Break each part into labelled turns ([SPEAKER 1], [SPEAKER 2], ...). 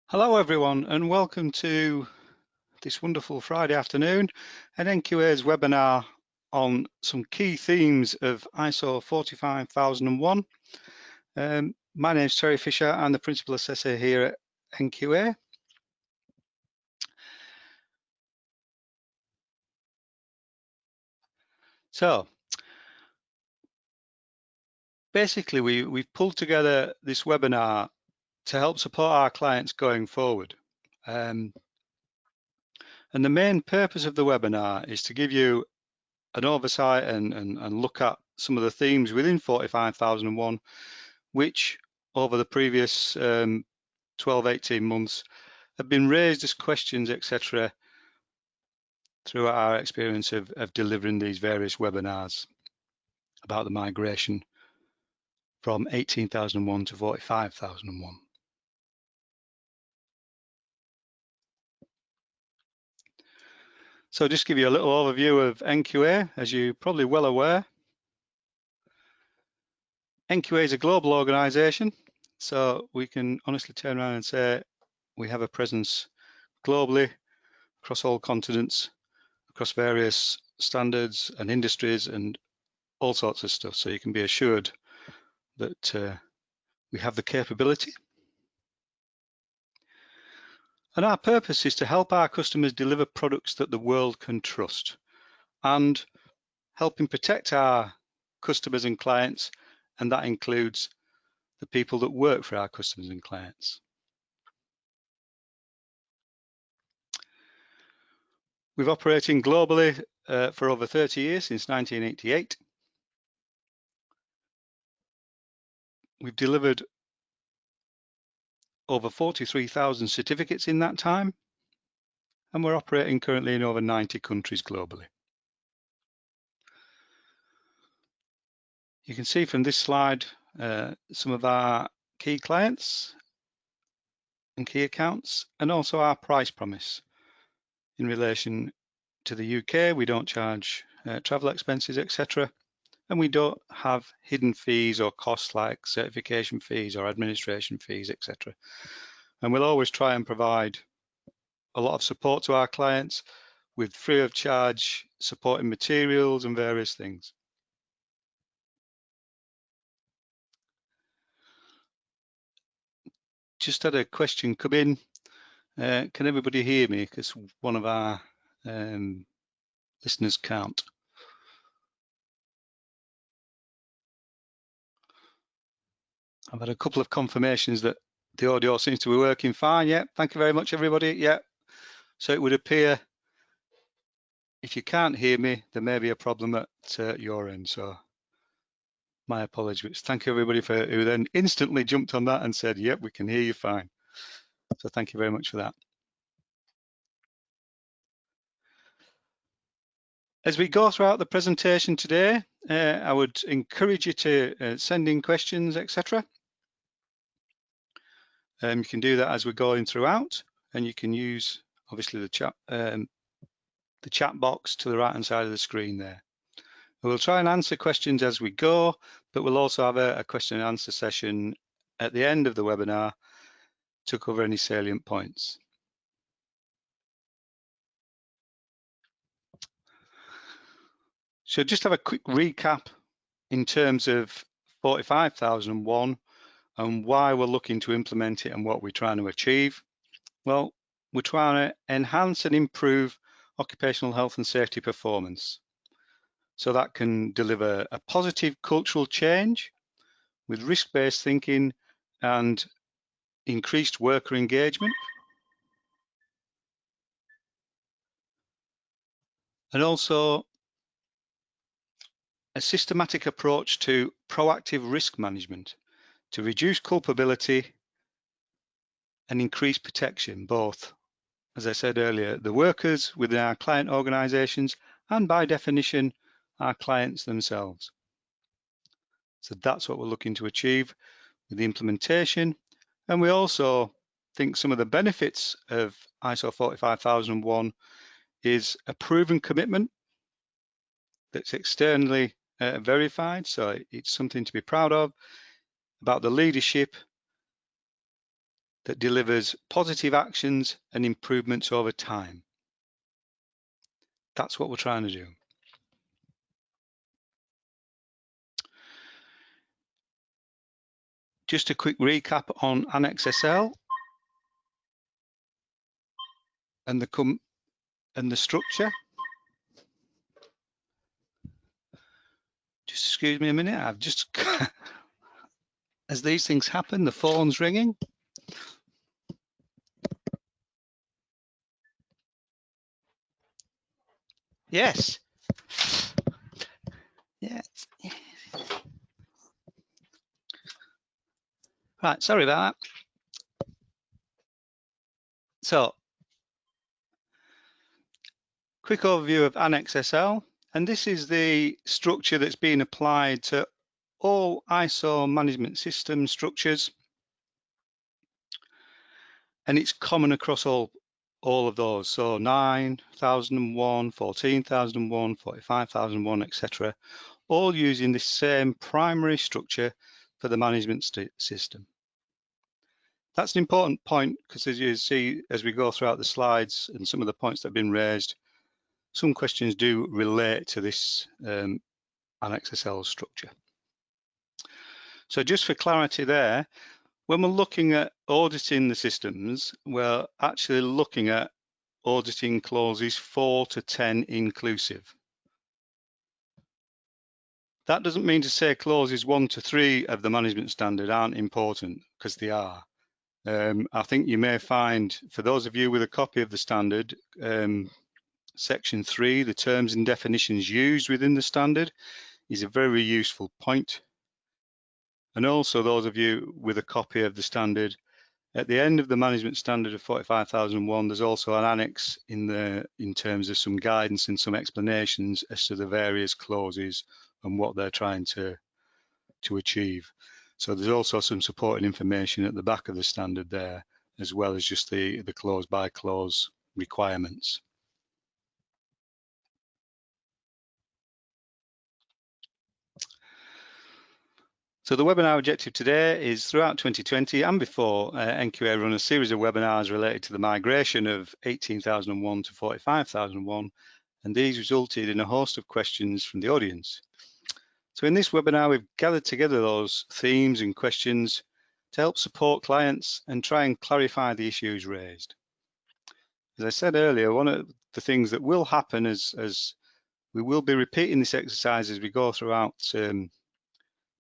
[SPEAKER 1] Hello everyone and welcome to this wonderful Friday afternoon at NQA's webinar on some key themes of ISO 45001. My name is Terry Fisher. I'm the Principal Assessor here at NQA. So basically we've pulled together this webinar to help support our clients going forward. And the main purpose of the webinar is to give you an oversight and look at some of the themes within 45001 which over the previous 12-18 months have been raised as questions, etc., throughout our experience of delivering these various webinars about the migration from 18,001 to 45,001. So just give you a little overview of NQA. As you're probably well aware, NQA is a global organisation, so we can honestly turn around and say we have a presence globally across all continents, across various standards and industries and all sorts of stuff. So you can be assured that we have the capability. And our purpose is to help our customers deliver products that the world can trust and helping protect our customers and clients, and that includes the people that work for our customers and clients. We've operating globally for over 30 years, since 1988. We've delivered over 43,000 certificates in that time, and we're operating currently in over 90 countries globally. You can see from this slide some of our key clients and key accounts, and also our price promise. In relation to the UK, we don't charge travel expenses, etc. And we don't have hidden fees or costs like certification fees or administration fees, etc. And we'll always try and provide a lot of support to our clients with free of charge supporting materials and various things. Just had a question come in. Can everybody hear me? Because one of our listeners can't. I've had a couple of confirmations that the audio seems to be working fine. Yeah, thank you very much, everybody. Yeah, so it would appear if you can't hear me, there may be a problem at your end. So my apologies. Thank you, everybody, who then instantly jumped on that and said, yep, we can hear you fine. So thank you very much for that. As we go throughout the presentation today, I would encourage you to send in questions, etc. You can do that as we're going throughout, and you can use obviously the chat box to the right hand side of the screen there. We'll try and answer questions as we go, but we'll also have a question and answer session at the end of the webinar to cover any salient points. So just have a quick recap in terms of 45,001 and why we're looking to implement it and what we're trying to achieve. Well, we're trying to enhance and improve occupational health and safety performance. So that can deliver a positive cultural change with risk-based thinking and increased worker engagement. And also a systematic approach to proactive risk management to reduce culpability and increase protection, both, as I said earlier, the workers within our client organisations and by definition, our clients themselves. So that's what we're looking to achieve with the implementation. And we also think some of the benefits of ISO 45001 is a proven commitment that's externally verified. So it's something to be proud of, about the leadership that delivers positive actions and improvements over time. That's what we're trying to do. Just a quick recap on Annex SL and the structure. Just excuse me a minute. I've just, as these things happen, the phone's ringing. Yes. Yes. Right, sorry about that. So, quick overview of Annex SL, and this is the structure that's been applied to all ISO management system structures, and it's common across all of those. So 9001, 14001, 45001, etc., all using the same primary structure for the management system. That's an important point because, as you see, as we go throughout the slides and some of the points that have been raised, some questions do relate to this Annex SL structure. So just for clarity there, when we're looking at auditing the systems, we're actually looking at auditing clauses 4 to 10 inclusive. That doesn't mean to say clauses 1 to 3 of the management standard aren't important, because they are. I think you may find, for those of you with a copy of the standard, section 3, the terms and definitions used within the standard, is a very useful point. And also those of you with a copy of the standard, at the end of the management standard of 45001, there's also an annex in terms of some guidance and some explanations as to the various clauses and what they're trying to achieve. So there's also some supporting information at the back of the standard there, as well as just the clause by clause requirements. So the webinar objective today is, throughout 2020 and before, NQA run a series of webinars related to the migration of 18,001 to 45,001, and these resulted in a host of questions from the audience. So in this webinar, we've gathered together those themes and questions to help support clients and try and clarify the issues raised. As I said earlier, one of the things that will happen as we will be repeating this exercise as we go throughout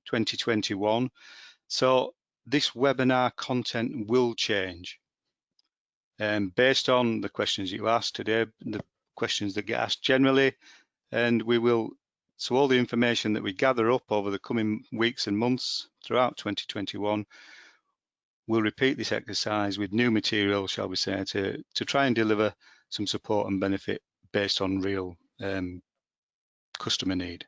[SPEAKER 1] 2021. So this webinar content will change based on the questions you asked today, the questions that get asked generally, and so all the information that we gather up over the coming weeks and months throughout 2021, we'll repeat this exercise with new material, shall we say, to try and deliver some support and benefit based on real customer need.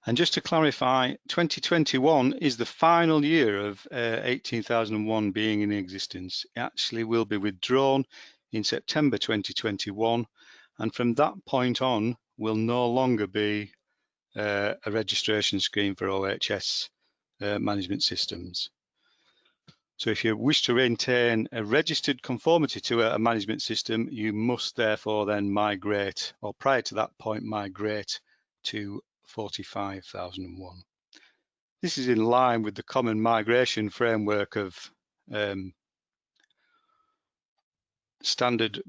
[SPEAKER 1] And just to clarify, 2021 is the final year of 18,001 being in existence. It actually will be withdrawn in September 2021, and from that point on will no longer be a registration scheme for OHS management systems. So if you wish to maintain a registered conformity to a management system, you must therefore then migrate, or prior to that point, migrate to 45,001. This is in line with the common migration framework of standard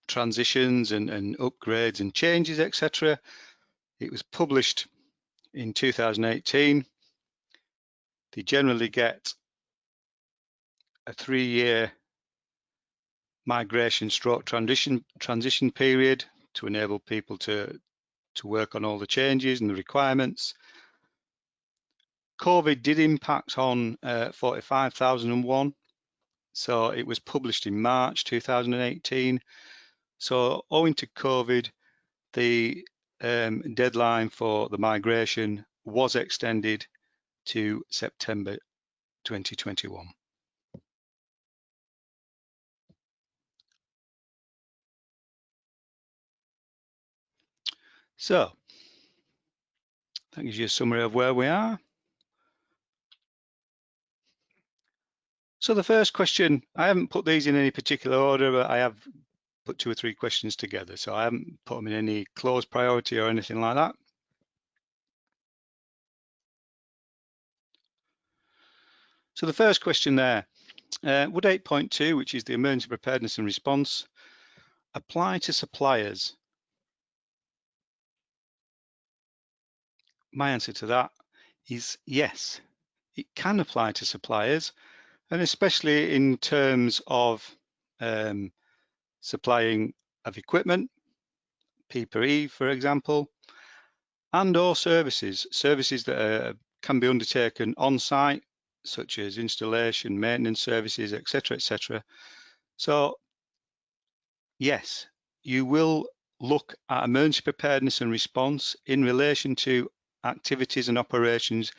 [SPEAKER 1] transitions and upgrades and changes, etc. It was published in 2018. They generally get a 3-year migration stroke transition period to enable people to work on all the changes and the requirements. COVID did impact on 45,001, so it was published in March 2018. So owing to COVID, the deadline for the migration was extended to September 2021. So that gives you a summary of where we are. So the first question, I haven't put these in any particular order, but I have put 2 or 3 questions together. So I haven't put them in any close priority or anything like that. So the first question there, would 8.2, which is the emergency preparedness and response, apply to suppliers? My answer to that is yes, it can apply to suppliers, and especially in terms of supplying of equipment, PPE, for example, and or services that can be undertaken on site, such as installation, maintenance services, etc., etc. So yes, you will look at emergency preparedness and response in relation to activities and operations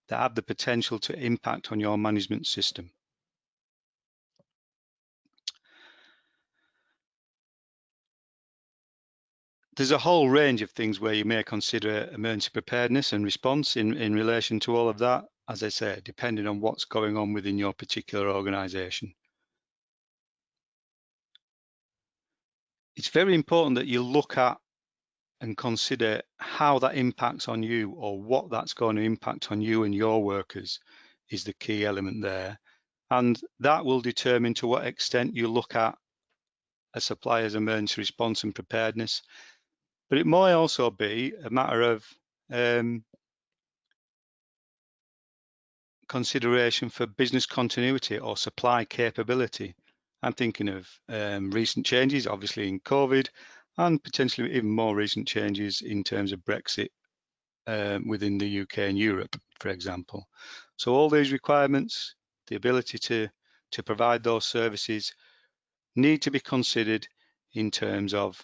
[SPEAKER 1] that have the potential to impact on your management system. There's a whole range of things where you may consider emergency preparedness and response in relation to all of that, as I say, depending on what's going on within your particular organisation. It's very important that you look at and consider how that impacts on you, or what that's going to impact on you and your workers is the key element there. And that will determine to what extent you look at a supplier's emergency response and preparedness. But it might also be a matter of consideration for business continuity or supply capability. I'm thinking of recent changes, obviously in COVID, and potentially even more recent changes in terms of Brexit within the UK and Europe, for example. So all these requirements, the ability to provide those services, need to be considered in terms of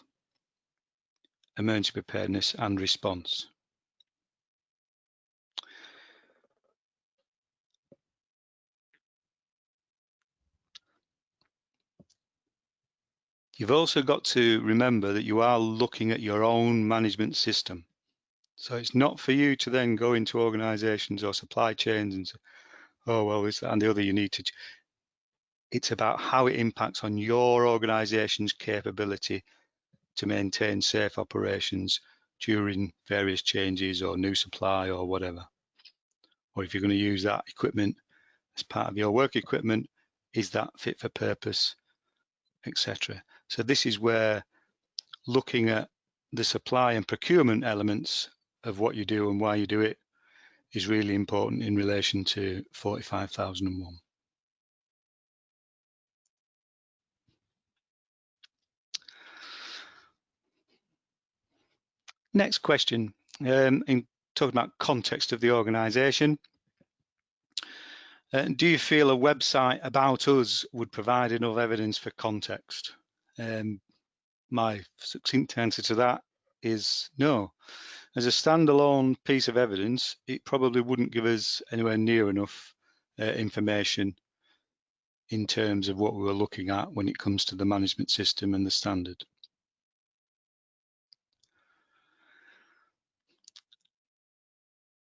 [SPEAKER 1] emergency preparedness and response. You've also got to remember that you are looking at your own management system. So it's not for you to then go into organizations or supply chains and say, oh, well, this, that, and the other, you need to. It's about how it impacts on your organization's capability to maintain safe operations during various changes or new supply or whatever. Or if you're going to use that equipment as part of your work equipment, is that fit for purpose, etc. So this is where looking at the supply and procurement elements of what you do and why you do it is really important in relation to 45001. Next question, in talking about context of the organisation, do you feel a website about us would provide enough evidence for context? My succinct answer to that is no. As a standalone piece of evidence, it probably wouldn't give us anywhere near enough information in terms of what we were looking at when it comes to the management system and the standard.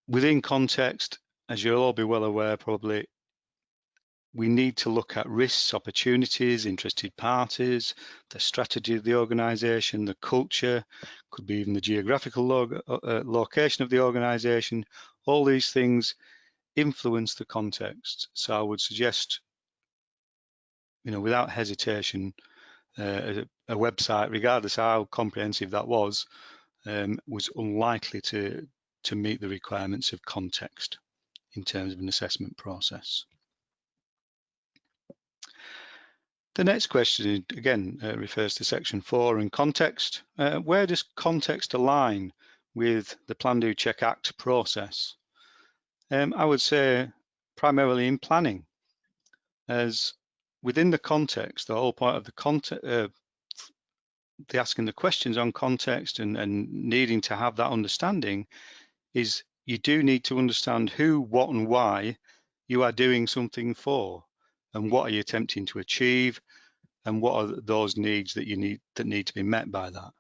[SPEAKER 1] Within context, as you'll all be well aware probably, we need to look at risks, opportunities, interested parties, the strategy of the organisation, the culture, could be even the geographical location of the organisation. All these things influence the context. So I would suggest, without hesitation, a website, regardless how comprehensive that was unlikely to meet the requirements of context in terms of an assessment process. The next question, again, refers to section 4 in context. Where does context align with the Plan, Do, Check, Act process? I would say primarily in planning, as within the context, the whole point of the asking the questions on context and needing to have that understanding is you do need to understand who, what, and why you are doing something for, and what are you attempting to achieve, and what are those needs that need to be met by that.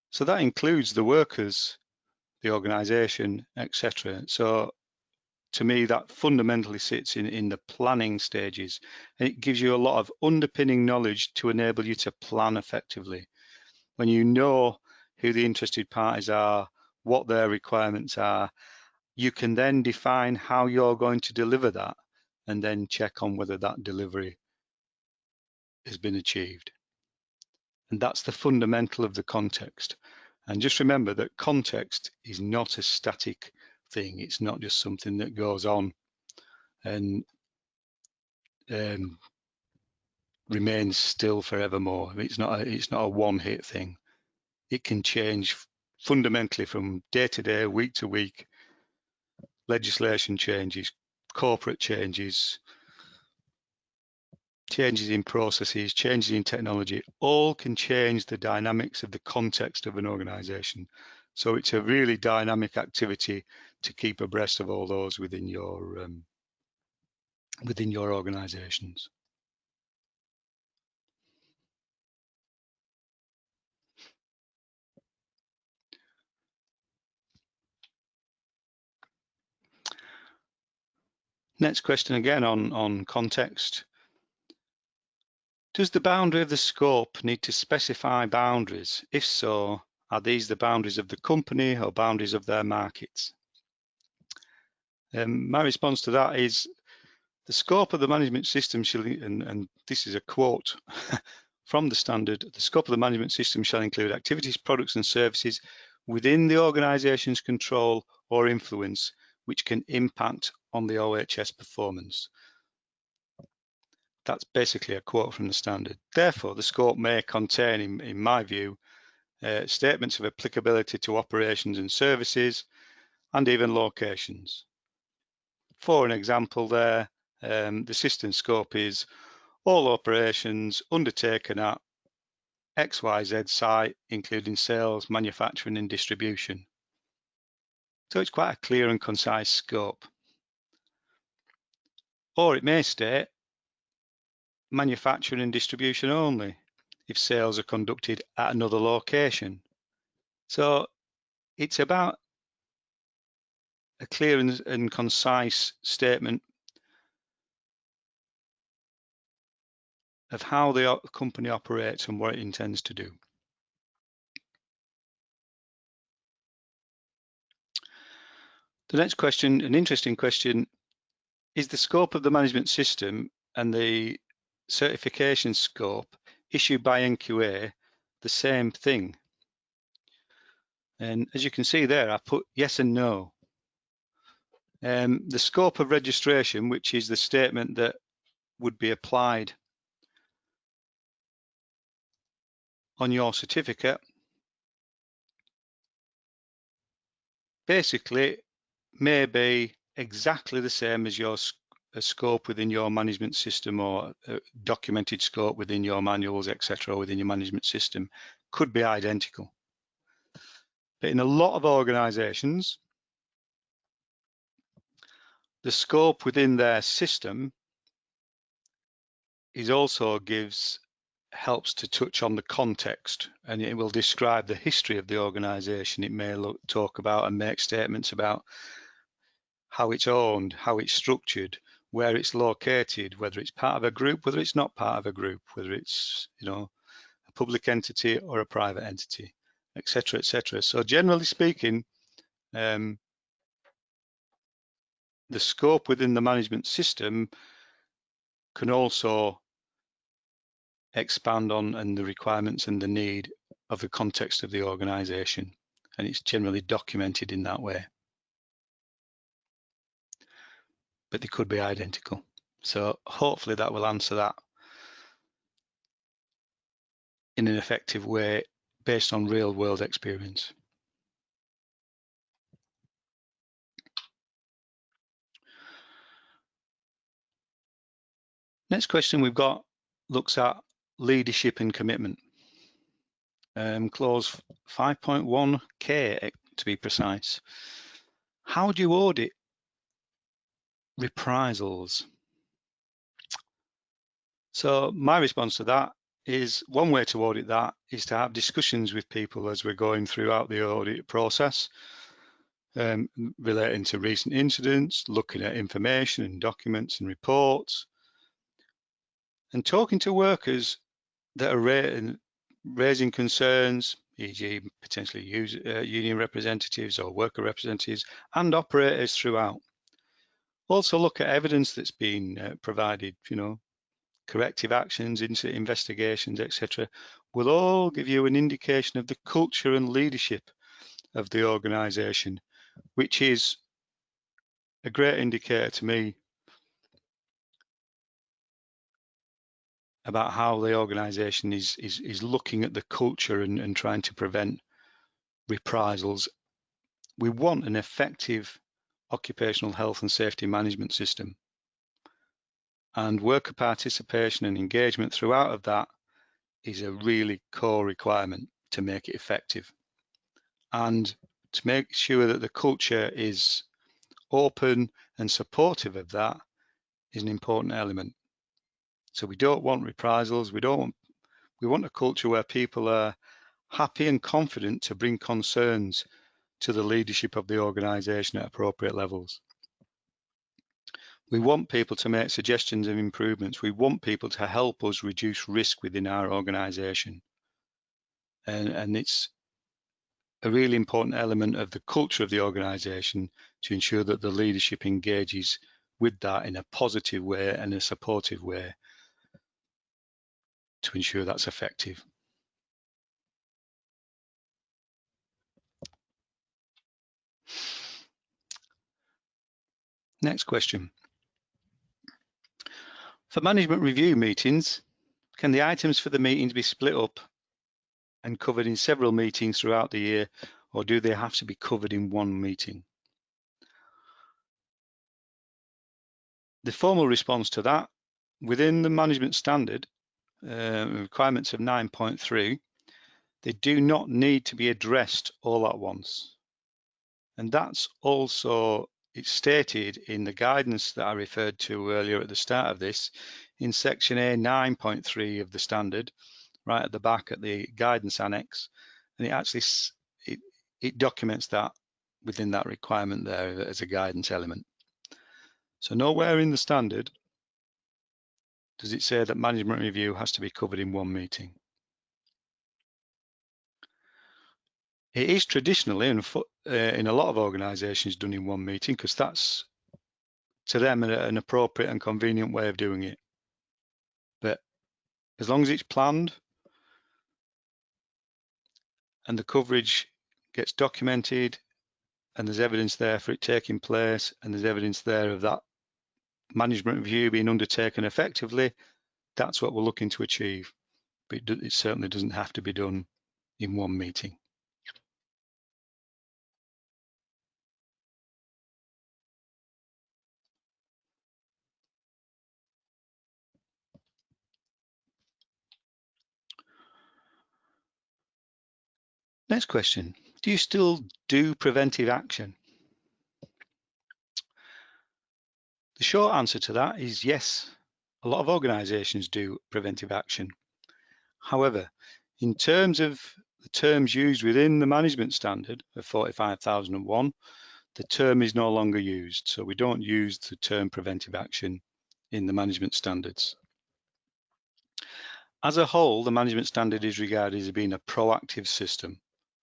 [SPEAKER 1] So that includes the workers, the organisation, etc. So to me, that fundamentally sits in the planning stages, and it gives you a lot of underpinning knowledge to enable you to plan effectively. When you know who the interested parties are, what their requirements are, you can then define how you're going to deliver that, and then check on whether that delivery has been achieved. And that's the fundamental of the context. And just remember that context is not a static thing. It's not just something that goes on and remains still forevermore. It's not a one-hit thing. It can change fundamentally from day to day, week to week. Legislation changes, corporate changes, changes in processes, changes in technology, all can change the dynamics of the context of an organization. So it's a really dynamic activity to keep abreast of all those within your organizations. Next question again on context. Does the boundary of the scope need to specify boundaries? If so, are these the boundaries of the company or boundaries of their markets? My response to that is the scope of the management system shall, and this is a quote from the standard, the scope of the management system shall include activities, products and services within the organisation's control or influence which can impact on the OHS performance. That's basically a quote from the standard. Therefore, the scope may contain, in my view, statements of applicability to operations and services and even locations. For an example there, the system scope is all operations undertaken at XYZ site, including sales, manufacturing and distribution. So it's quite a clear and concise scope. Or it may state manufacturing and distribution only if sales are conducted at another location. So it's about a clear and concise statement of how the company operates and what it intends to do. The next question, an interesting question, is the scope of the management system and the certification scope issued by NQA the same thing? And as you can see there, I put yes and no. The scope of registration, which is the statement that would be applied on your certificate, basically may be exactly the same as your scope within your management system or documented scope within your manuals, etc., within your management system, could be identical. But in a lot of organizations, the scope within their system is also helps to touch on the context, and it will describe the history of the organization. It may talk about and make statements about how it's owned, how it's structured, where it's located, whether it's part of a group, whether it's not part of a group, whether it's, you know, a public entity or a private entity, etc., etc. So generally speaking, the scope within the management system can also expand on and the requirements and the need of the context of the organization, and it's generally documented in that way. But they could be identical. So hopefully that will answer that in an effective way based on real world experience. Next question we've got looks at leadership and commitment. Clause 5.1K to be precise. How do you audit reprisals? So my response to that is one way to audit that is to have discussions with people as we're going throughout the audit process relating to recent incidents, looking at information and documents and reports, and talking to workers that are raising concerns, e.g. potentially union representatives or worker representatives and operators throughout. Also look at evidence that's been provided, corrective actions, investigations, etc. will all give you an indication of the culture and leadership of the organisation, which is a great indicator to me about how the organisation is looking at the culture and trying to prevent reprisals. We want an effective occupational health and safety management system, and worker participation and engagement throughout of that is a really core requirement to make it effective, and to make sure that the culture is open and supportive of that is an important element. So we don't want reprisals. We want a culture where people are happy and confident to bring concerns to the leadership of the organisation at appropriate levels. We want people to make suggestions of improvements. We want people to help us reduce risk within our organisation. And it's a really important element of the culture of the organisation to ensure that the leadership engages with that in a positive way and a supportive way to ensure that's effective. Next question. For management review meetings, can the items for the meetings be split up and covered in several meetings throughout the year, or do they have to be covered in one meeting? The formal response to that, within the management standard, requirements of 9.3, they do not need to be addressed all at once. And that's also, it's stated in the guidance that I referred to earlier at the start of this, in section A 9.3 of the standard, right at the back at the guidance annex, and it actually it documents that within that requirement there as a guidance element. So nowhere in the standard does it say that management review has to be covered in one meeting. It is traditionally, in a lot of organisations, done in one meeting because that's, to them, an appropriate and convenient way of doing it. But as long as it's planned and the coverage gets documented and there's evidence there for it taking place and there's evidence there of that management review being undertaken effectively, that's what we're looking to achieve. But it certainly doesn't have to be done in one meeting. Next question, do you still do preventive action? The short answer to that is yes. A lot of organisations do preventive action. However, in terms of the terms used within the management standard of 45001, the term is no longer used. So we don't use the term preventive action in the management standards. As a whole, the management standard is regarded as being a proactive system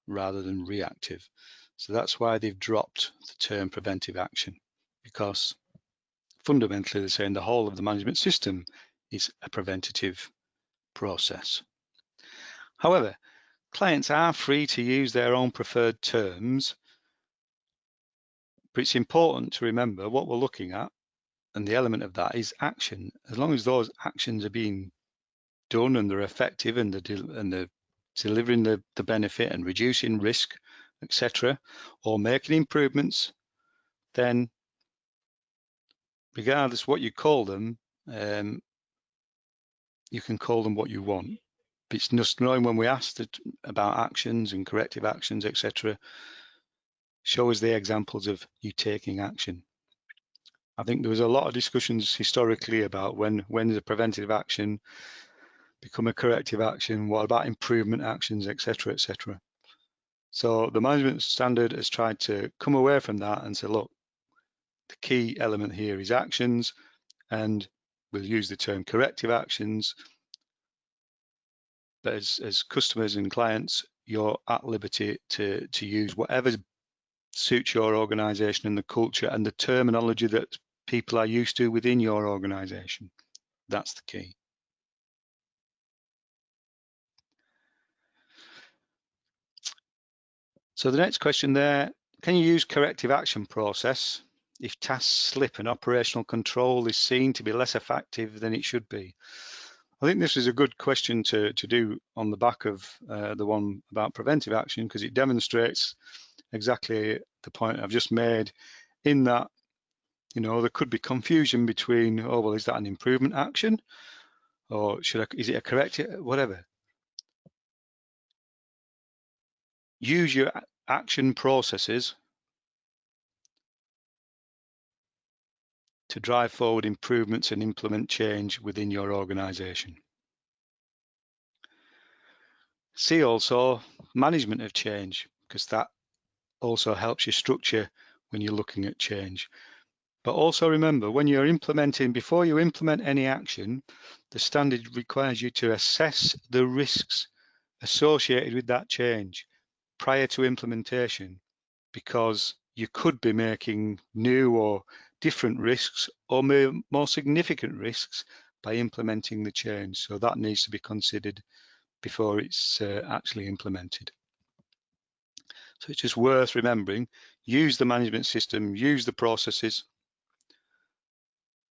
[SPEAKER 1] rather than reactive. So that's why they've dropped the term preventive action, because fundamentally they're saying the whole of the management system is a preventative process. However, clients are free to use their own preferred terms, but it's important to remember what we're looking at, and the element of that is action. As long as those actions are being done and they're effective and they're delivering the benefit and reducing risk, etc., or making improvements, then regardless what you call them, you can call them what you want. But it's just knowing when we asked about actions and corrective actions, etc., show us the examples of you taking action. I think there was a lot of discussions historically about when does a preventive action become a corrective action, what about improvement actions, etc., etc. So the management standard has tried to come away from that and say, look, the key element here is actions, and we'll use the term corrective actions. But as customers and clients, you're at liberty to use whatever suits your organization and the culture and the terminology that people are used to within your organization. That's the key. So the next question there, can you use corrective action process if tasks slip and operational control is seen to be less effective than it should be? I think this is a good question to do on the back of the one about preventive action, because it demonstrates exactly the point I've just made, in that, you know, there could be confusion between, oh, well, is that an improvement action? Or is it a corrective, whatever. Use your action processes to drive forward improvements and implement change within your organization. See also management of change, because that also helps you structure when you're looking at change. But also remember, when you're implementing, before you implement any action, the standard requires you to assess the risks associated with that change prior to implementation, because you could be making new or different risks or more significant risks by implementing the change. So that needs to be considered before it's actually implemented. So it's just worth remembering, use the management system, use the processes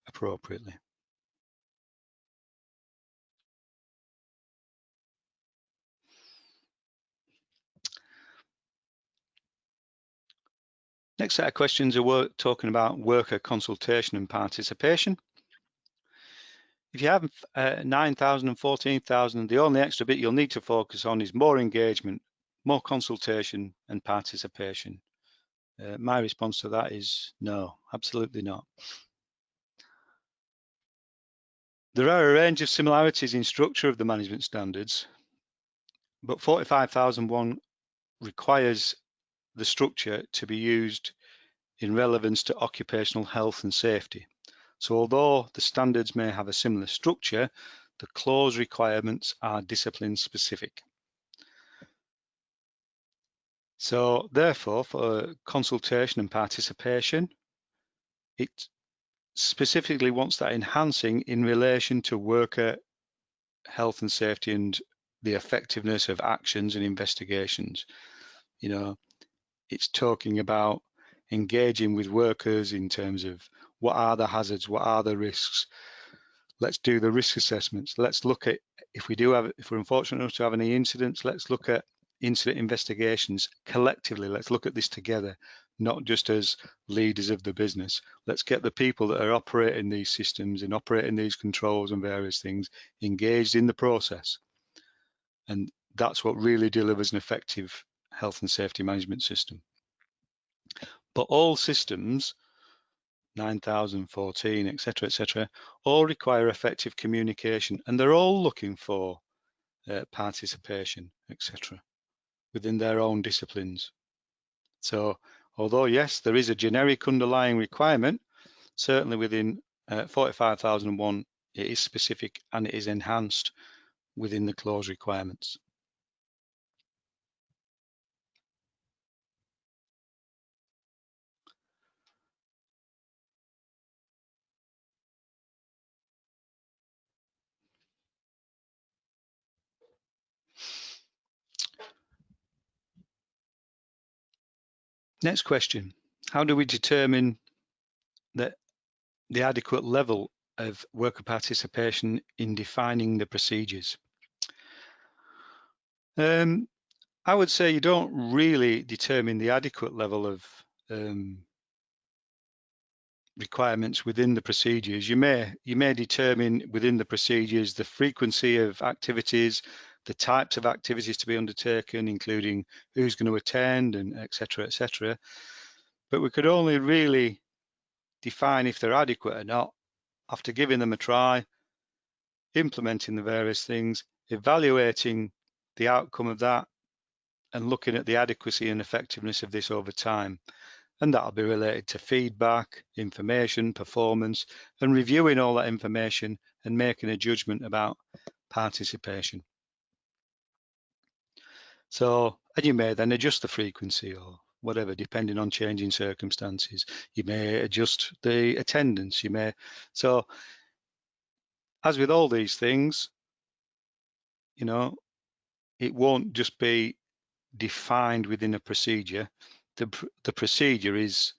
[SPEAKER 1] appropriately. Next set of questions are talking about worker consultation and participation. If you have 9,000 and 14,000, the only extra bit you'll need to focus on is more engagement, more consultation and participation. My response to that is no, absolutely not. There are a range of similarities in structure of the management standards, but 45,001 requires the structure to be used in relevance to occupational health and safety. So although the standards may have a similar structure, the clause requirements are discipline specific. So therefore, for consultation and participation, it specifically wants that enhancing in relation to worker health and safety and the effectiveness of actions and investigations. You know, it's talking about engaging with workers in terms of what are the hazards, what are the risks. Let's do the risk assessments. Let's look at, if we're unfortunate enough to have any incidents, let's look at incident investigations collectively. Let's look at this together, not just as leaders of the business. Let's get the people that are operating these systems and operating these controls and various things engaged in the process. And that's what really delivers an effective health and safety management system. But all systems, 9,014, etc., all require effective communication, and they're all looking for participation, etc., within their own disciplines. So although, yes, there is a generic underlying requirement, certainly within 45,001, it is specific and it is enhanced within the clause requirements. Next question, how do we determine that the adequate level of worker participation in defining the procedures? I would say you don't really determine the adequate level of requirements within the procedures. You may determine within the procedures the frequency of activities, the types of activities to be undertaken, including who's going to attend and etc. But we could only really define if they're adequate or not after giving them a try, implementing the various things, evaluating the outcome of that, and looking at the adequacy and effectiveness of this over time. And that'll be related to feedback, information, performance, and reviewing all that information and making a judgment about participation. So, and you may then adjust the frequency or whatever, depending on changing circumstances. You may adjust the attendance, so as with all these things, you know, it won't just be defined within a procedure. The procedure is,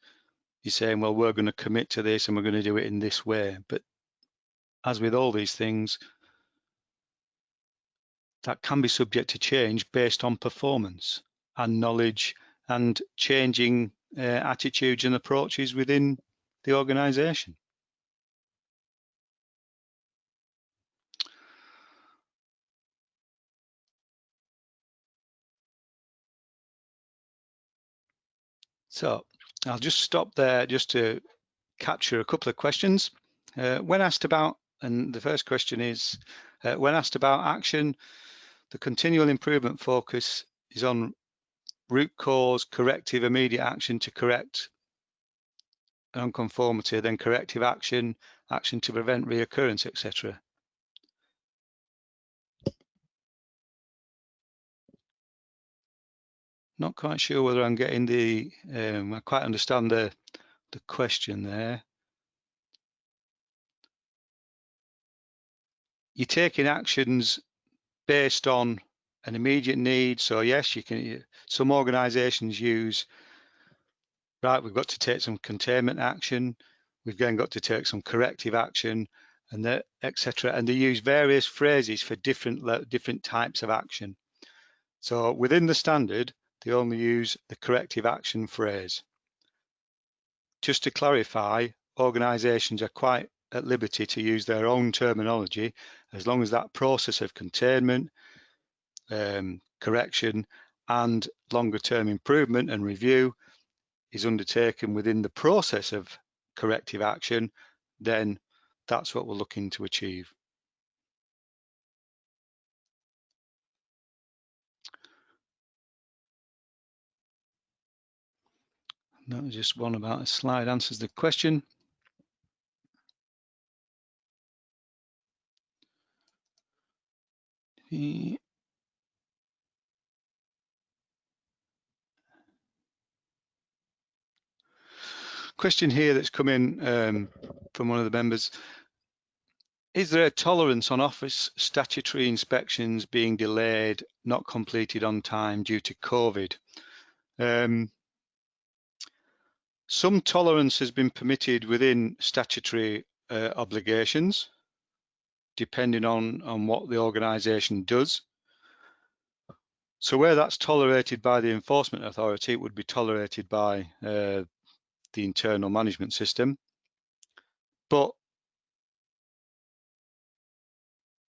[SPEAKER 1] you're saying, well, we're going to commit to this and we're going to do it in this way. But as with all these things, that can be subject to change based on performance and knowledge and changing attitudes and approaches within the organisation. So I'll just stop there just to capture a couple of questions. When asked about, and the first question is, when asked about action, the continual improvement focus is on root cause, corrective, immediate action to correct nonconformity, then corrective action, action to prevent reoccurrence, etc. Not quite sure whether I'm getting the, I quite understand the question there. You're taking actions based on an immediate need. So yes, you can, some organisations use, right, we've got to take some containment action, we've then got to take some corrective action, and that, etc. And they use various phrases for different types of action. So within the standard, they only use the corrective action phrase. Just to clarify, organisations are quite at liberty to use their own terminology as long as that process of containment, correction, and longer term improvement and review is undertaken within the process of corrective action, then that's what we're looking to achieve. That was just one about a slide answers the question. The question here that's come in from one of the members: is there a tolerance on office statutory inspections being delayed, not completed on time due to COVID? Some tolerance has been permitted within statutory obligations, depending on what the organisation does. So where that's tolerated by the enforcement authority, it would be tolerated by the internal management system. But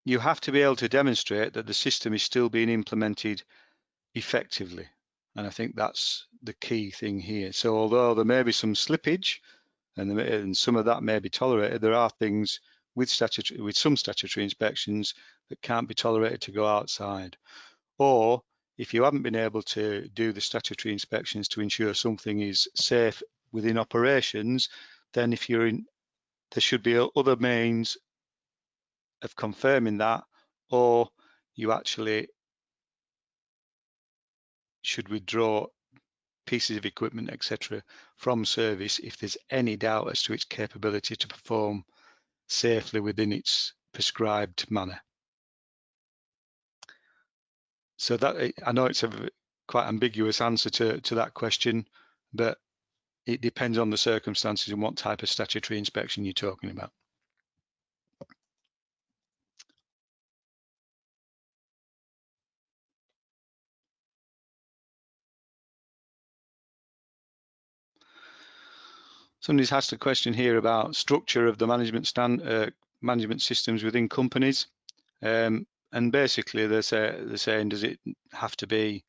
[SPEAKER 1] you have to be able to demonstrate that the system is still being implemented effectively. And I think that's the key thing here. So although there may be some slippage and some of that may be tolerated, there are things with some statutory inspections that can't be tolerated to go outside. Or if you haven't been able to do the statutory inspections to ensure something is safe within operations, then if you're in, there should be other means of confirming that, or you actually should withdraw pieces of equipment, etc., from service if there's any doubt as to its capability to perform safely within its prescribed manner. So that, I know it's a quite ambiguous answer to that question, but it depends on the circumstances and what type of statutory inspection you're talking about. Somebody's asked a question here about structure of the management systems within companies, and basically they're saying, does it have to be,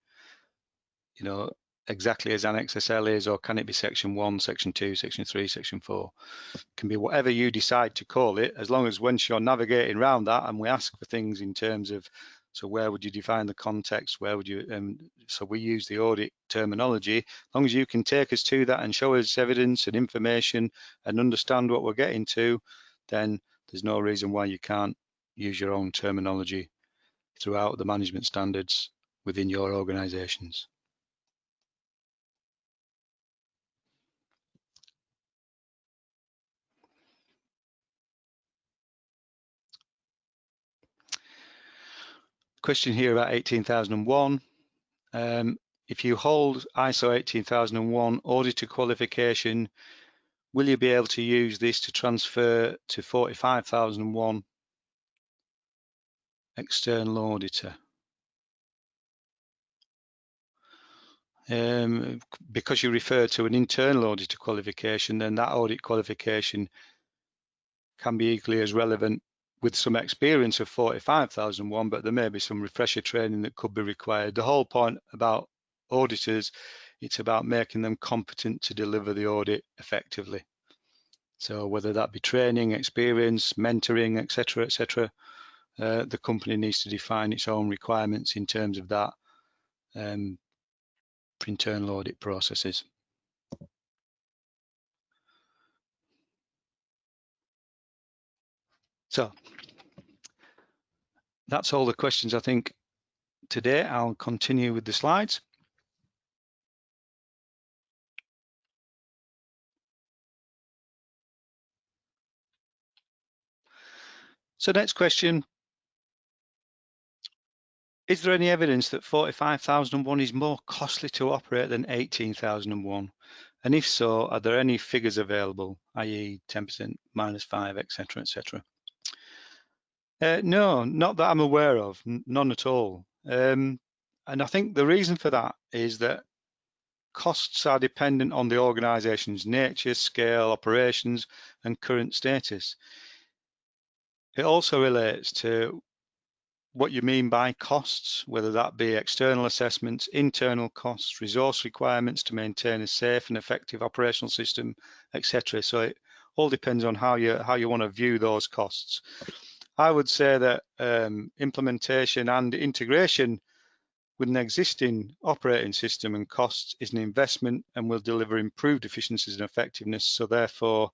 [SPEAKER 1] you know, exactly as Annex SL is, or can it be Section 1, Section 2, Section 3, Section 4? It can be whatever you decide to call it, as long as once you're navigating around that, and we ask for things in terms of So where would you define the context? Where would you, so we use the audit terminology. As long as you can take us to that and show us evidence and information and understand what we're getting to, then there's no reason why you can't use your own terminology throughout the management standards within your organizations. Question here about 18001. If you hold ISO 18001 auditor qualification, will you be able to use this to transfer to 45001 external auditor? Because you refer to an internal auditor qualification, then that audit qualification can be equally as relevant with some experience of 45001, but there may be some refresher training that could be required. The whole point about auditors, it's about making them competent to deliver the audit effectively. So whether that be training, experience, mentoring, etc., etc., the company needs to define its own requirements in terms of that for internal audit processes. So that's all the questions I think today. I'll continue with the slides. So next question, is there any evidence that 45001 is more costly to operate than 18001? And if so, are there any figures available, i.e. 10%, -5, etc., etc.? No, not that I'm aware of, none at all. And I think the reason for that is that costs are dependent on the organisation's nature, scale, operations, and current status. It also relates to what you mean by costs, whether that be external assessments, internal costs, resource requirements to maintain a safe and effective operational system, etc. So it all depends on how you want to view those costs. I would say that implementation and integration with an existing operating system and costs is an investment and will deliver improved efficiencies and effectiveness. So therefore,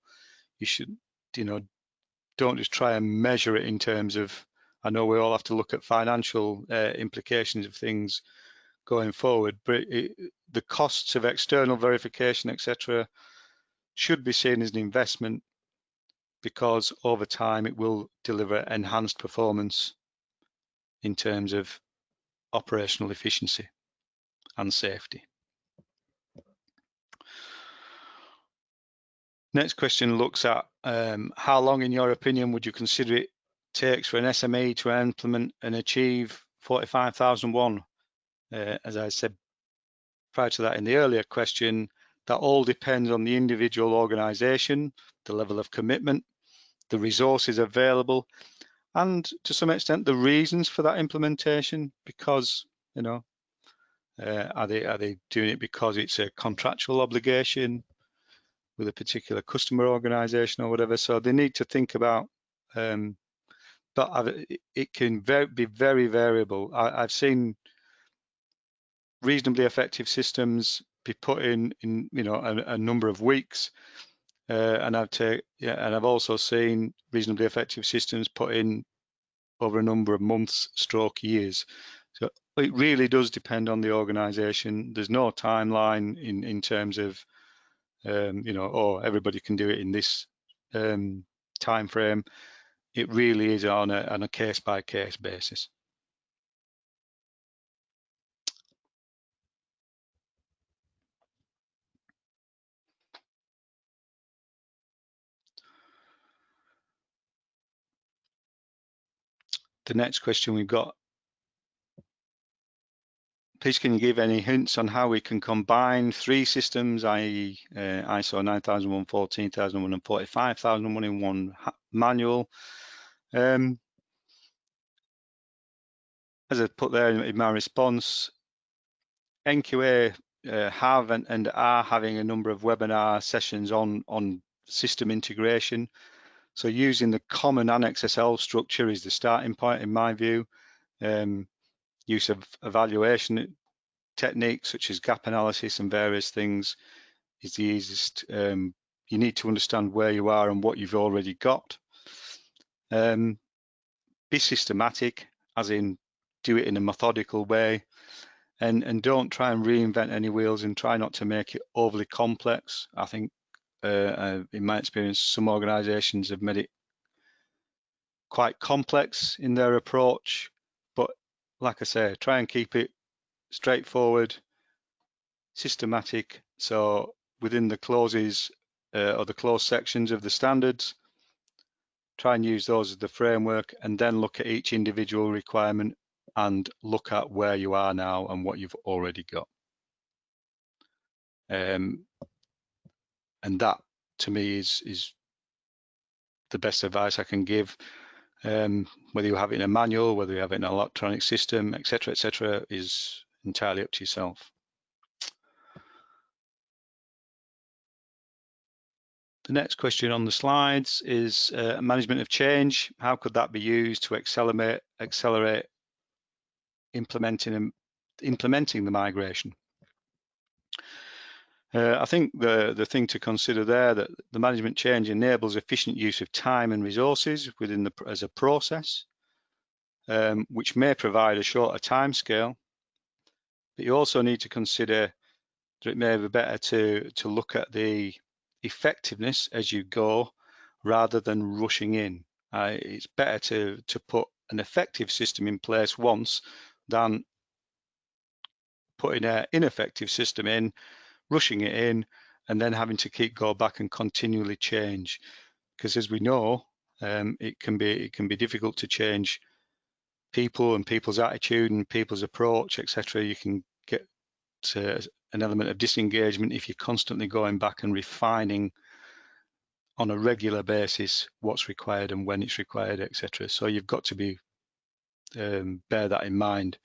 [SPEAKER 1] you should, don't just try and measure it in terms of, I know we all have to look at financial implications of things going forward, but the costs of external verification, etc., should be seen as an investment because over time it will deliver enhanced performance in terms of operational efficiency and safety. Next question looks at how long, in your opinion, would you consider it takes for an SME to implement and achieve 45001? As I said prior to that in the earlier question, that all depends on the individual organisation, the level of commitment, the resources available, and to some extent the reasons for that implementation. Because are they doing it because it's a contractual obligation with a particular customer organisation or whatever? So they need to think about. But it can be very variable. I've seen reasonably effective systems be put in a number of weeks, and I've also seen reasonably effective systems put in over a number of months, stroke years. So it really does depend on the organisation. There's no timeline in terms of everybody can do it in this time frame. It really is on a case-by-case basis. The next question we've got, please can you give any hints on how we can combine three systems, i.e. ISO 9001, 14001 and 45001 in one manual? As I put there in my response, NQA have and are having a number of webinar sessions on system integration. So using the common Annex SL structure is the starting point in my view. Use of evaluation techniques such as gap analysis and various things is the easiest. You need to understand where you are and what you've already got. Be systematic, as in do it in a methodical way, and don't try and reinvent any wheels, and try not to make it overly complex. I think in my experience, some organisations have made it quite complex in their approach, but like I say, try and keep it straightforward, systematic. So within the clauses or the closed sections of the standards, try and use those as the framework, and then look at each individual requirement and look at where you are now and what you've already got. And that, to me, is the best advice I can give. Whether you have it in a manual, whether you have it in an electronic system, etc., is entirely up to yourself. The next question on the slides is management of change. How could that be used to accelerate implementing the migration? I think the thing to consider there, that the management change enables efficient use of time and resources within as a process, which may provide a shorter timescale. But you also need to consider that it may be better to look at the effectiveness as you go rather than rushing in. It's better to put an effective system in place once than putting an ineffective system in, rushing it in, and then having to go back and continually change. Because as we know, it can be difficult to change people and people's attitude and people's approach, etc. You can get an element of disengagement if you're constantly going back and refining on a regular basis what's required and when it's required, etc. So you've got to be bear that in mind.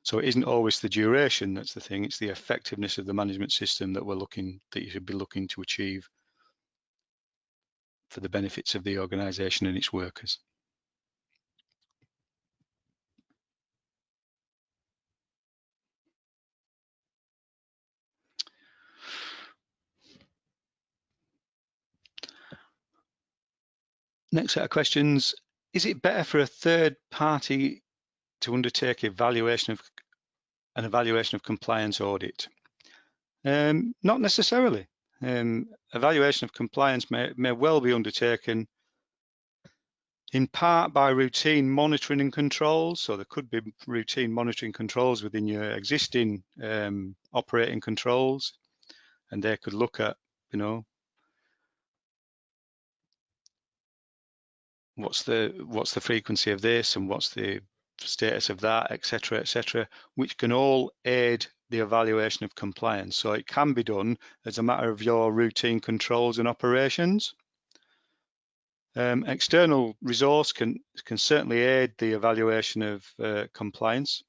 [SPEAKER 1] So it isn't always the duration that's the thing; it's the effectiveness of the management system that you should be looking to achieve for the benefits of the organisation and its workers. Next set of questions: is it better for a third party to undertake an evaluation of compliance audit? Not necessarily. Evaluation of compliance may well be undertaken in part by routine monitoring and controls. So there could be routine monitoring controls within your existing operating controls, and they could look at, what's the frequency of this and what's the status of that, etc., which can all aid the evaluation of compliance. So it can be done as a matter of your routine controls and operations. External resource can certainly aid the evaluation of compliance,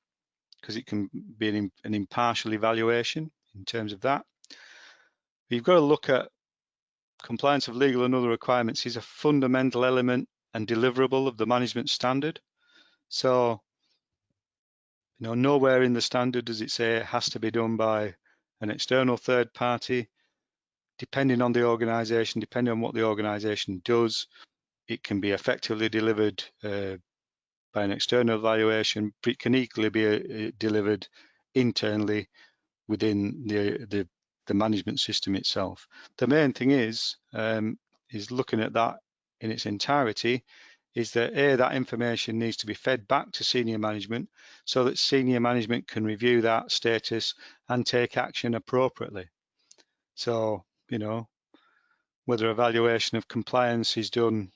[SPEAKER 1] because it can be an impartial evaluation in terms of that. But you've got to look at compliance of legal and other requirements is a fundamental element and deliverable of the management standard. So, nowhere in the standard does it say it has to be done by an external third party. Depending on the organisation, depending on what the organisation does, it can be effectively delivered by an external evaluation, but it can equally be delivered internally within the management system itself. The main thing is looking at that in its entirety, is that that information needs to be fed back to senior management so that senior management can review that status and take action appropriately. So, whether evaluation of compliance is done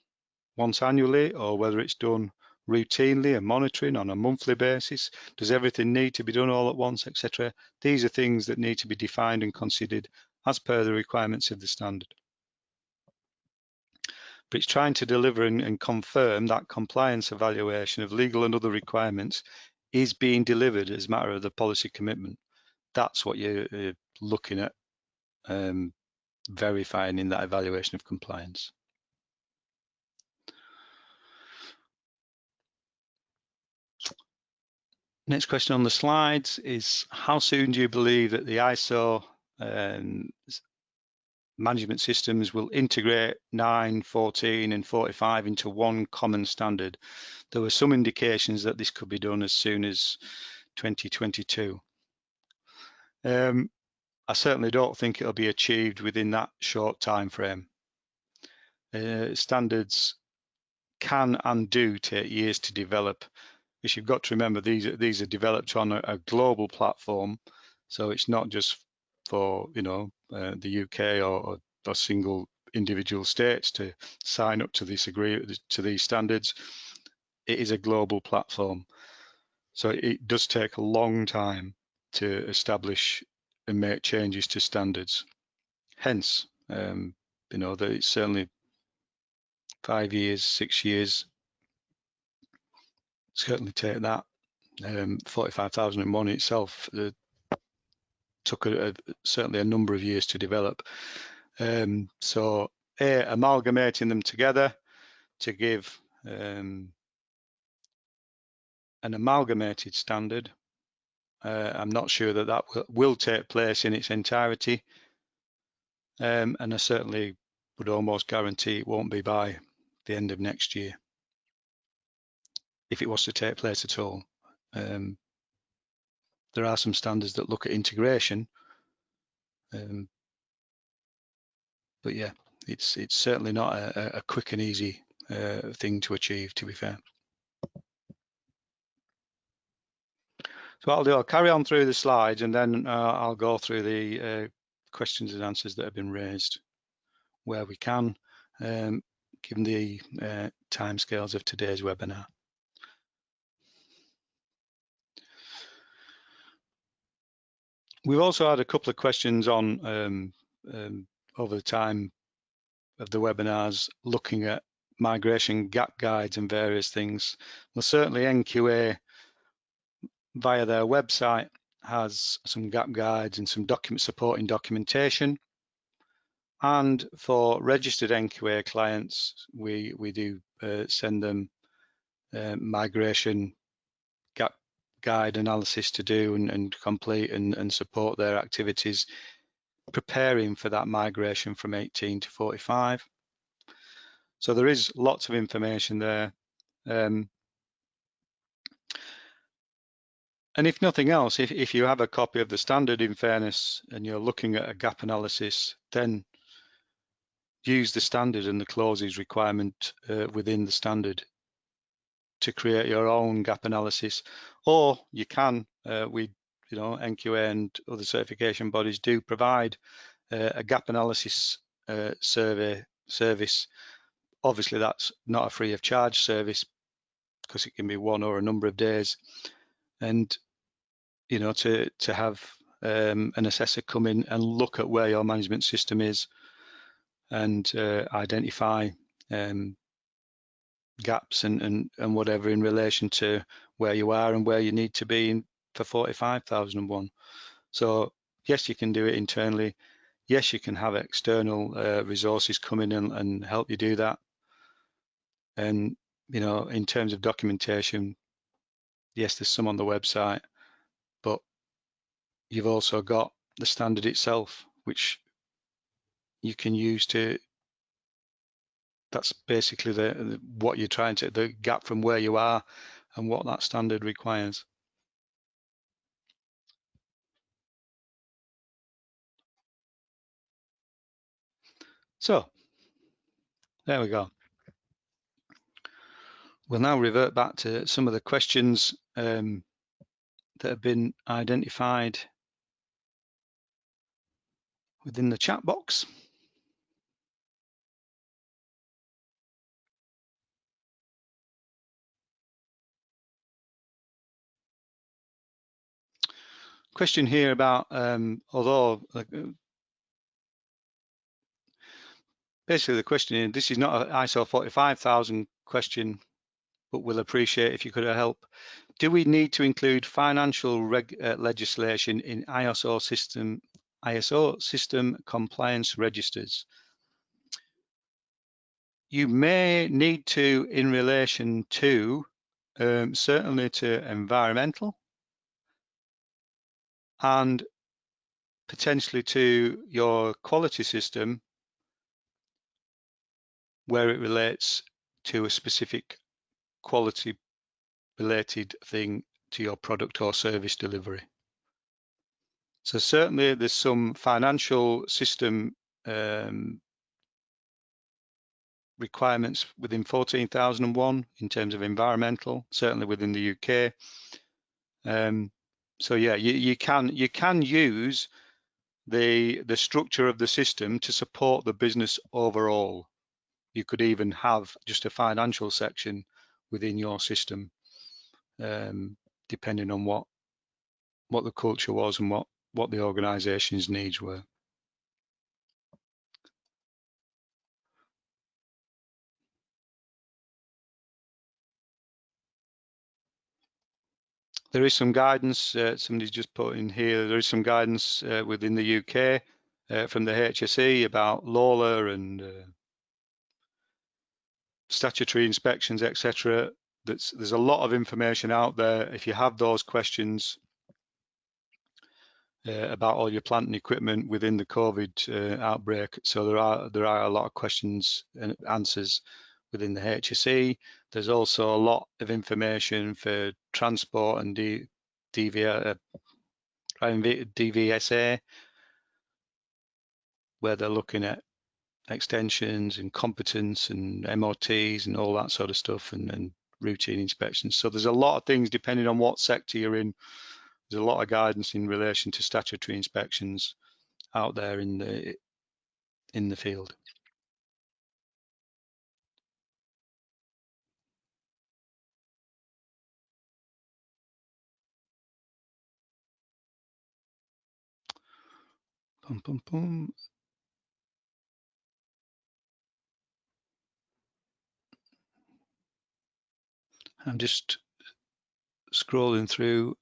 [SPEAKER 1] once annually or whether it's done routinely and monitoring on a monthly basis, does everything need to be done all at once, etc.? These are things that need to be defined and considered as per the requirements of the standard. But it's trying to deliver and confirm that compliance evaluation of legal and other requirements is being delivered as a matter of the policy commitment. That's what you're looking at verifying in that evaluation of compliance. Next question on the slides is, how soon do you believe that the ISO management systems will integrate 9, 14 and 45 into one common standard? There were some indications that this could be done as soon as 2022. I certainly don't think it'll be achieved within that short time frame. Standards can and do take years to develop. Because you've got to remember, these are developed on a global platform, so it's not just for the UK or single individual states to sign up to these standards. It is a global platform, so it does take a long time to establish and make changes to standards. Hence, that it's certainly 5 years, 6 years. Certainly take that. 45,001 itself took certainly a number of years to develop. So amalgamating them together to give an amalgamated standard, I'm not sure that will take place in its entirety, and I certainly would almost guarantee it won't be by the end of next year, if it was to take place at all. There are some standards that look at integration, but yeah, it's certainly not a quick and easy thing to achieve, to be fair. So what I'll do, I'll carry on through the slides, and then I'll go through the questions and answers that have been raised where we can, given the timescales of today's webinar. We've also had a couple of questions on over the time of the webinars, looking at migration gap guides and various things. Well, certainly NQA via their website has some gap guides and some supporting documentation. And for registered NQA clients, we do send them migration gap guide analysis to do and complete and support their activities preparing for that migration from 18 to 45. So there is lots of information there. And if nothing else, if you have a copy of the standard, in fairness, and you're looking at a gap analysis, then use the standard and the clauses requirement within the standard to create your own gap analysis. Or you can, NQA and other certification bodies do provide a gap analysis service. Obviously, that's not a free of charge service, because it can be one or a number of days. And to have an assessor come in and look at where your management system is and identify gaps and whatever in relation to where you are and where you need to be for 45,001. So yes, you can do it internally. Yes, you can have external resources come in and help you do that. And in terms of documentation, yes, there's some on the website, but you've also got the standard itself, which you can use to. That's basically what you're trying to, the gap from where you are and what that standard requires. So there we go. We'll now revert back to some of the questions that have been identified within the chat box. Question here about, although basically the question is, this is not an ISO 45,000 question, but we'll appreciate if you could help. Do we need to include financial legislation in ISO system compliance registers? You may need to in relation to, certainly to environmental and potentially to your quality system where it relates to a specific quality related thing to your product or service delivery. So certainly there's some financial system requirements within 14001 in terms of environmental, certainly within the UK. So yeah, you can use the structure of the system to support the business overall. You could even have just a financial section within your system, depending on what the culture was and what the organisation's needs were. There is some guidance, somebody's just put in here, there is some guidance within the UK from the HSE about LOLA and statutory inspections, etc. There's a lot of information out there. If you have those questions about all your plant and equipment within the COVID outbreak, so there are a lot of questions and answers within the HSE. There's also a lot of information for transport and DVSA, where they're looking at extensions and competence and MOTs and all that sort of stuff, and routine inspections. So there's a lot of things depending on what sector you're in. There's a lot of guidance in relation to statutory inspections out there in the field. Pum, pum, pum. I'm just scrolling through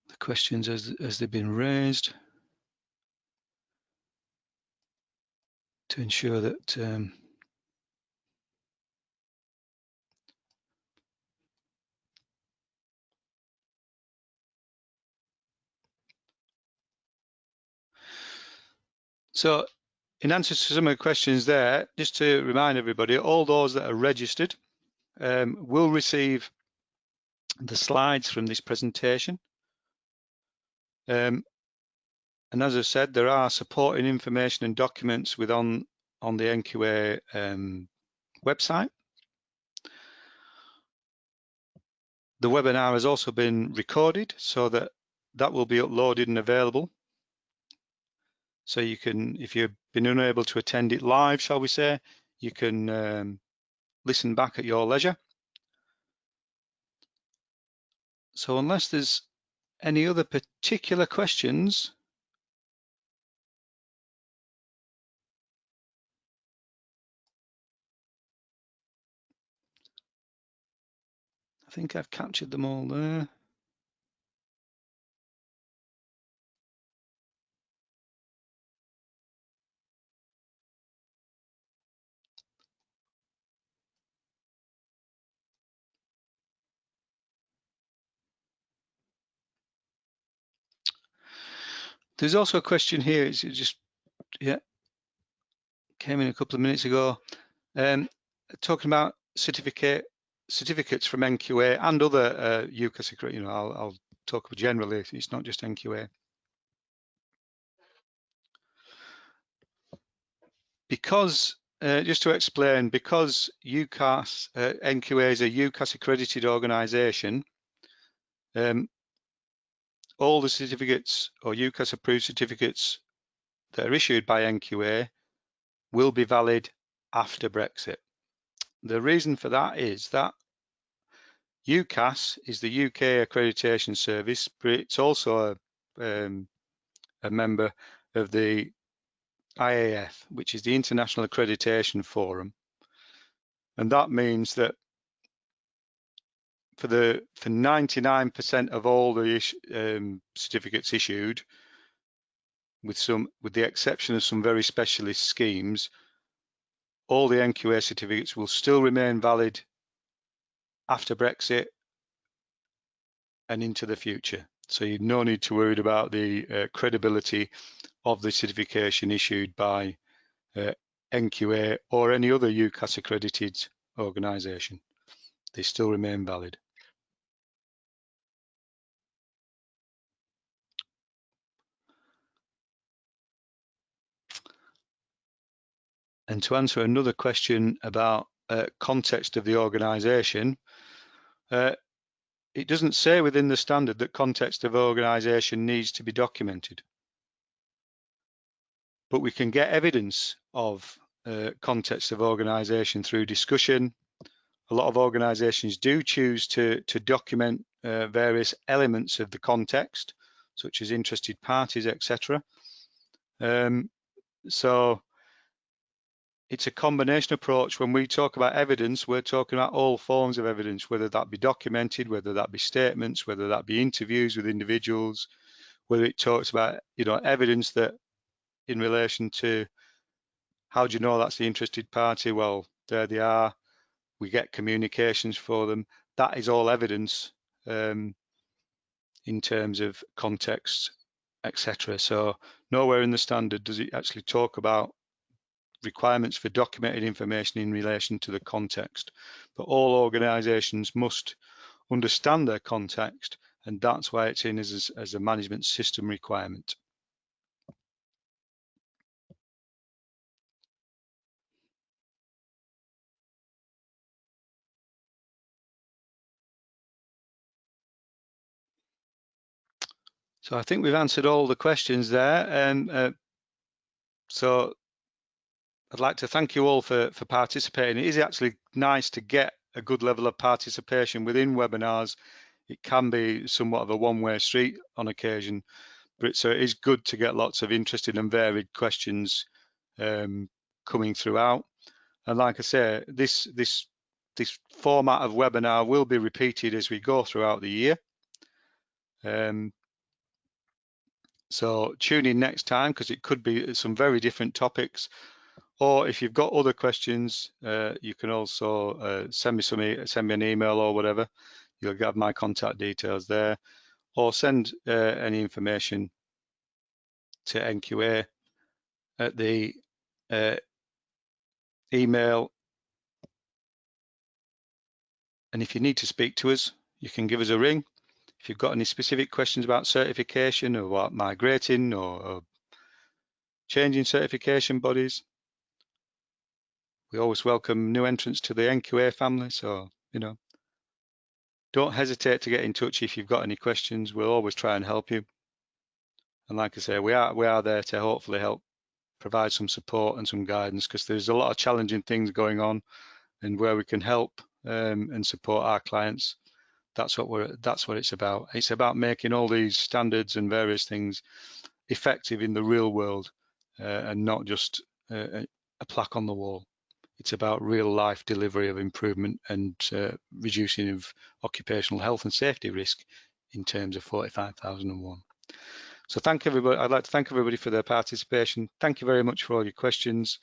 [SPEAKER 1] the questions as they've been raised to ensure that so in answer to some of the questions there, just to remind everybody, all those that are registered will receive the slides from this presentation. And as I said, there are supporting information and documents on the NQA website. The webinar has also been recorded so that will be uploaded and available. So you can, if you've been unable to attend it live, shall we say, you can listen back at your leisure. So unless there's any other particular questions, I think I've captured them all there. There's also a question here, it's just, yeah, came in a couple of minutes ago, talking about certificates from NQA and other UCAS, you know, I'll talk generally, it's not just NQA. Because, just to explain, because UCAS, NQA is a UCAS accredited organisation, all the certificates or UCAS approved certificates that are issued by NQA will be valid after Brexit. The reason for that is that UCAS is the UK Accreditation Service, but it's also a member of the IAF, which is the International Accreditation Forum. And that means that for 99% of all the certificates issued, with the exception of some very specialist schemes, all the NQA certificates will still remain valid after Brexit, and into the future. So you've no need to worry about the credibility of the certification issued by NQA or any other UCAS accredited organisation. They still remain valid. And to answer another question about context of the organisation, it doesn't say within the standard that context of organisation needs to be documented. But we can get evidence of context of organisation through discussion. A lot of organisations do choose to document various elements of the context, such as interested parties, etc. So it's a combination approach. When we talk about evidence, we're talking about all forms of evidence, whether that be documented, whether that be statements, whether that be interviews with individuals, whether it talks about, evidence that in relation to how do you know that's the interested party? Well, there they are. We get communications for them. That is all evidence in terms of context, etc. So nowhere in the standard does it actually talk about requirements for documented information in relation to the context. But all organisations must understand their context, and that's why it's in as a management system requirement. So I think we've answered all the questions there. So I'd like to thank you all for participating. It is actually nice to get a good level of participation within webinars. It can be somewhat of a one-way street on occasion, but so it is good to get lots of interesting and varied questions coming throughout. And like I say, this format of webinar will be repeated as we go throughout the year. So tune in next time, because it could be some very different topics. Or if you've got other questions, you can also send me an email or whatever. You'll have my contact details there, or send any information to NQA at the email. And if you need to speak to us, you can give us a ring. If you've got any specific questions about certification or about migrating or changing certification bodies, we always welcome new entrants to the NQA family. So, don't hesitate to get in touch if you've got any questions. We'll always try and help you. And like I say, we are there to hopefully help provide some support and some guidance, because there's a lot of challenging things going on, and where we can help and support our clients, that's what it's about. It's about making all these standards and various things effective in the real world, and not just a plaque on the wall. It's about real life delivery of improvement and reducing of occupational health and safety risk in terms of 45,001. So thank everybody. I'd like to thank everybody for their participation. Thank you very much for all your questions.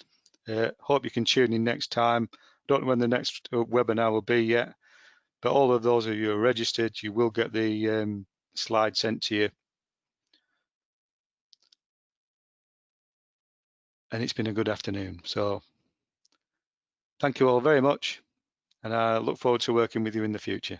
[SPEAKER 1] Hope you can tune in next time. Don't know when the next webinar will be yet, but all of those of you who are registered, you will get the slide sent to you. And it's been a good afternoon. So thank you all very much, and I look forward to working with you in the future.